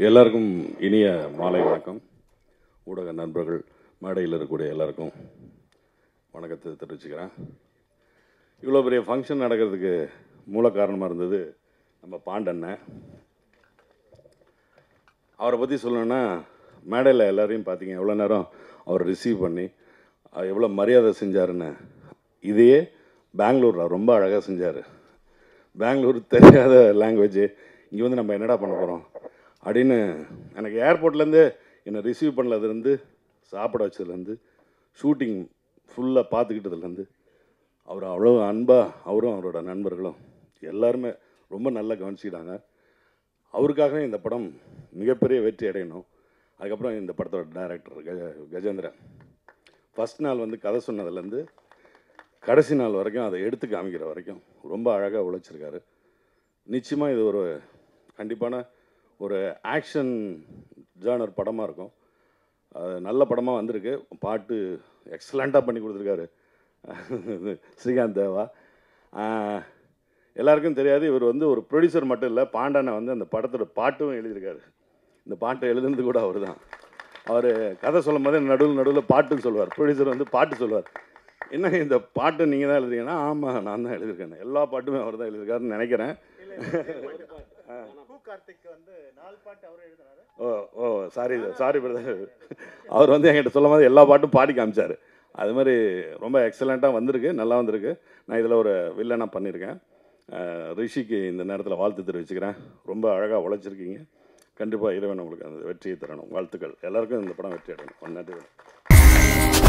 எல்லாருக்கும் இனிய மாலை வணக்கம். ஊடக நண்பர்கள், மேடையில் இருக்கக்கூடிய எல்லாருக்கும் வணக்கத்தை தெரிவிச்சுக்கிறேன். இவ்வளோ பெரிய ஃபங்க்ஷன் நடக்கிறதுக்கு மூல காரணமாக இருந்தது நம்ம பாண்டண்ணன். அவரை பற்றி சொல்லணுன்னா, மேடையில் எல்லாரையும் பார்த்தீங்க எவ்வளோ நேரம் அவர் ரிசீவ் பண்ணி எவ்வளோ மரியாதை செஞ்சாருன்னு. இதையே பெங்களூரில் ரொம்ப அழகாக செஞ்சார். பெங்களூர் தெரியாத லாங்குவேஜ், இங்கே வந்து நம்ம என்னடா பண்ண போகிறோம் அப்படின்னு எனக்கு ஏர்போர்ட்லேருந்து என்னை ரிசீவ் பண்ணதுலேருந்து, சாப்பிட வச்சதுலேருந்து, ஷூட்டிங் ஃபுல்லாக பார்த்துக்கிட்டதுலேருந்து அவர் அவ்வளோ அன்பாக, அவரும் அவரோட நண்பர்களும் எல்லாருமே ரொம்ப நல்லா கவனிச்சிக்கிட்டாங்க. அவருக்காகவே இந்த படம் மிகப்பெரிய வெற்றி அடையணும். அதுக்கப்புறம் இந்த படத்தோட டைரக்டர் கஜேந்திரன் ஃபஸ்ட் நாள் வந்து கதை சொன்னதுலேருந்து கடைசி நாள் வரைக்கும் அதை எடுத்து காமிக்கிற வரைக்கும் ரொம்ப அழகாக உழைச்சிருக்காரு. நிச்சயமாக இது ஒரு கண்டிப்பான ஒரு ஆக்ஷன் ஜானர் படமாக இருக்கும். நல்ல படமாக வந்திருக்கு. பாட்டு எக்ஸலண்ட்டாக பண்ணி கொடுத்துருக்காரு ஸ்ரீகாந்த் தேவா. எல்லாருக்கும் தெரியாது, இவர் வந்து ஒரு ப்ரொடியூசர் மட்டும் இல்லை, பாண்டனை வந்து அந்த படத்தோட பாட்டும் எழுதியிருக்காரு. இந்த பாட்டை எழுதுனது கூட அவர் தான். அவர் கதை சொல்லும் போதே நடுவில் பாட்டுன்னு சொல்லுவார். ப்ரொடியூசர் வந்து பாட்டு சொல்லுவார். என்ன இந்த பாட்டு நீங்கள் தான் எழுதுறீங்கன்னா, ஆமாம் நான் தான் எழுதியிருக்கேன். எல்லா பாட்டுமே அவர் தான் எழுதியிருக்காருன்னு நினைக்கிறேன். Sorry brother. அவர் வந்து என்கிட்ட சொல்லும் போது எல்லா பாட்டும் பாடி காமிச்சார். அது மாதிரி ரொம்ப எக்ஸலண்ட்டாக வந்திருக்கு, நல்லா வந்திருக்கு. நான் இதில் ஒரு வில்லனாக பண்ணியிருக்கேன். ரிஷிக்கு இந்த நேரத்தில் வாழ்த்து தெரிவிச்சுக்கிறேன். ரொம்ப அழகாக உழைச்சிருக்கீங்க. கண்டிப்பாக இறைவன் உங்களுக்கு அந்த வெற்றியை தரணும். வாழ்த்துக்கள். எல்லாருக்கும் இந்த படம் வெற்றி அடையணும். நன்றி.